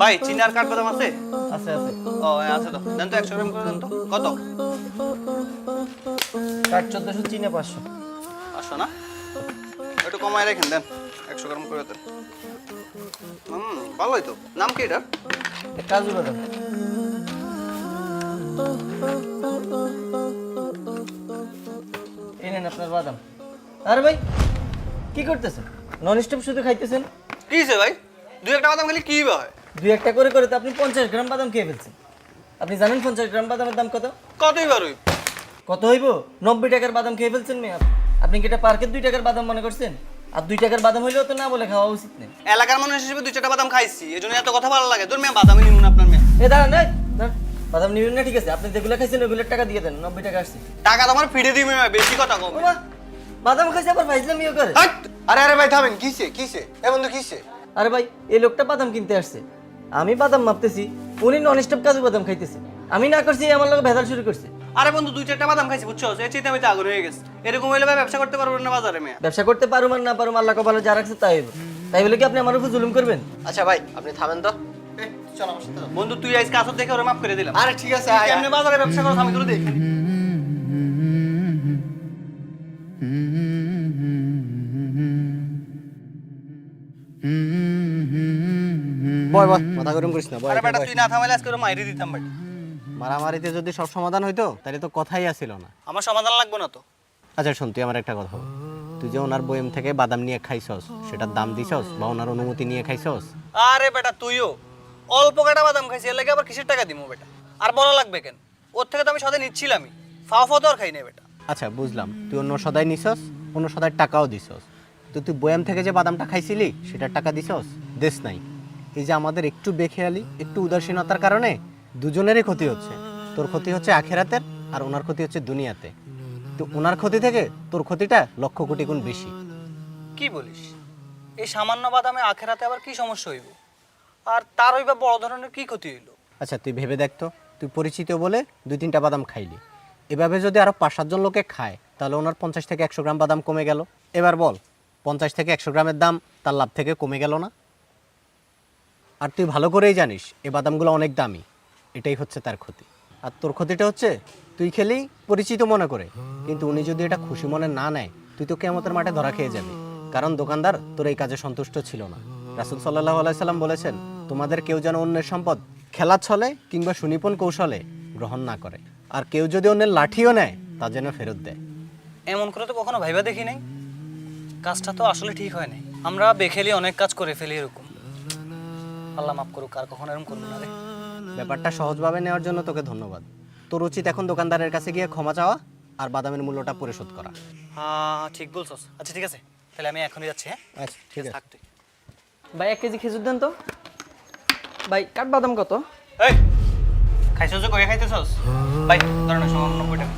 ভাই চিনি আর কাঠবাদাম আছে? আছে আছে। ও হ্যাঁ আছে তো, দেন তো 100 গ্রাম করে দেন তো। কত? কাঠ 1400, চিনি 500। আসো না, একটু কমায় রাখেন, দেন 100 গ্রাম করে দেন। ভালোই তো। নাম কি এটা? কাজু বাদাম। এই নেন আপনার বাদাম। আরে ভাই কি করতেছেন? নন স্টপ শুধু খাইতেছেন। কি হয়েছে ভাই? 2-1টা বাদাম খেলে কি হয়? দুই একটা করে করে তো আপনি 50 গ্রাম বাদাম খেয়ে ফেলছেন। আপনি জানেন 50 গ্রাম বাদামের দাম কত? কতই বারোই? কত হইব? 90 টাকার বাদাম খেয়ে ফেলছেন মেয়ে। আপনি কি এটা পার্কের 2 টাকার বাদাম মনে করছেন? আর 2 টাকার বাদাম হইলেও তো না বলে খাওয়া উচিত নেই। এলাকার মানুষ হিসেবে 2-4টা বাদাম খাইছি, এই জন্য এত কথা ভালো লাগে। তোর মেয়ে বাদামই নিমুন আপনার মেয়ে। এ দাঁড়ান এই, দাঁড়ান। বাদাম নিবেন না ঠিক আছে, আপনি যেগুলো খাইছেন ওগুলোর টাকা দিয়ে দেন। 90 টাকা আসছে। টাকা তোমার ফিরে দিই মেয়ে, বেশি কথা কম। ওমা, বাদাম খাইছে আবার ফাইজলামিও করে। আরে আরে ভাই থামেন, কিসে কিসে এ বন্ধু কিসে? আরে ভাই এই লোকটা বাদাম কিনতে আসছে, আমি বাদাম মাপতেছি, উনি নন স্টপ কাজু বাদাম খাইতেছে। আমি না করছি, আমার লোক ভেজাল শুরু করছে। আরে বন্ধু 2-4টা বাদাম খাইছি বুঝছো, এর চাইতে আমি তো আগ্রহ হয়ে গেছে। এরকম হইলে ভাই ব্যবসা করতে পারবেন না বাজারে মেয়ে। ব্যবসা করতে পারুম আর না পারুম, আল্লাহ কপালে যা রাখছে তাই হইব। তাই বলে কি আপনি আমার উপর জুলুম করবেন? আচ্ছা ভাই আপনি থামেন তো। চল আমার সাথে। বন্ধু তুই আজকে আসর দেখে ওরা মাফ করে দিলাম। আরে ঠিক আছে, আয়, আয়। কেমনে বাজারে ব্যবসা করছ আমি তো দেখি। বয় বয়, মাথা গরম করিস না, বয় আরে এখানে বেটা বয়। তুই না থামাইলে আজকে ওরা মাইরে দিতাম ভাই। মারামারিতে যদি সব সমাধান হইতো তাহলে তো কথাই আসিল না। আমার সমাধান লাগবে না তো। আচ্ছা শোন, তুই আমার একটা কথা বল। তুই যে ওনার বইম থেকে বাদাম নিয়ে খাইছস, সেটার দাম দিছস বা ওনার অনুমতি নিয়ে খাইছস? আরে বেটা তুইও অল্প কাটা বাদাম খাইছি, এর লাগে আবার কিসের টাকা দিমু বেটা? আর বড় লাগবে কেন? ওর থেকে তো আমি সদাই নিচ্ছিলামই, ফাও ফাও তো আর খাই নাই বেটা। আচ্ছা বুঝলাম, তুই অন্য সদাই নিছস, অন্য সদাই টাকাও দিছস। তো তুই বয়াম থেকে যে বাদামটা খাইছিলি সেটার টাকা দিছস? দেশ নাই। এই যে আমাদের একটু বেখেয়ালি, একটু উদাসীনতার কারণে দুজনেরই ক্ষতি হচ্ছে। তোর ক্ষতি হচ্ছে আখেরাতের, আর ওনার ক্ষতি হচ্ছে দুনিয়াতে। তো ওনার ক্ষতি থেকে তোর ক্ষতিটা লক্ষ কোটি গুণ বেশি। কি বলিস? এই সামান্য বাদামে আখেরাতে আবার কি সমস্যা হইব? আর তার হইবা বড় ধরনের কি ক্ষতি হইল? আচ্ছা তুই ভেবে দেখতো, তুই পরিচিত বলে 2-3টা বাদাম খাইলি, এভাবে যদি আরো 5-7 জন লোকে খায় তাহলে ওনার 50 থেকে 100 গ্রাম বাদাম কমে গেল। এবার বল, 50 থেকে 100 গ্রামের দাম তার লাভ থেকে কমে গেল না? আর তুই ভালো করেই জানিস এই বাদামগুলো অনেক দামি, এটাই হচ্ছে তার ক্ষতি। আর তোর ক্ষতিটা হচ্ছে তুই খেলেই পরিচিত মনে করে, কিন্তু উনি যদি এটা খুশি মনে না নেয়, তুই তো কিয়ামতের মাঠে ধরা খেয়ে যাবি। কারণ দোকানদার তোর এই কাজে সন্তুষ্ট ছিল না। রাসূল সাল্লাল্লাহু আলাইহি সাল্লাম বলেছেন, তোমাদের কেউ যেন অন্যের সম্পদ খেলার ছলে কিংবা সুনিপুণ কৌশলে গ্রহণ না করে, আর কেউ যদি অন্যের লাঠিও নেয় তা যেন ফেরত দেয়। এমন করে তো কখনো ভাইবা দেখি নাই। কাজটা তো আসলে ঠিক হয় নাই। আমরা বেখেলি অনেক কাজ করে ফেলি এরকম। আল্লাহ মাফ করুক, আর কখনো এরকম করবো না রে। ব্যাপারটা সহজভাবে নেওয়ার জন্য তোকে ধন্যবাদ। তোর উচিত এখন দোকানদারের কাছে গিয়ে ক্ষমা চাওয়া আর বাদামের মূল্যটা পরিশোধ করা। হ্যাঁ ঠিক বলছস। আচ্ছা ঠিক আছে, তাহলে আমি এখনই যাচ্ছি। হ্যাঁ আচ্ছা ঠিক আছে। থাক তুই। ভাই 1 কেজি খেজুর দেন তো। ভাই কাঠবাদাম কত? এই খাইছস যে কই খাইতেছস? ভাই ধর না 90 টাকা।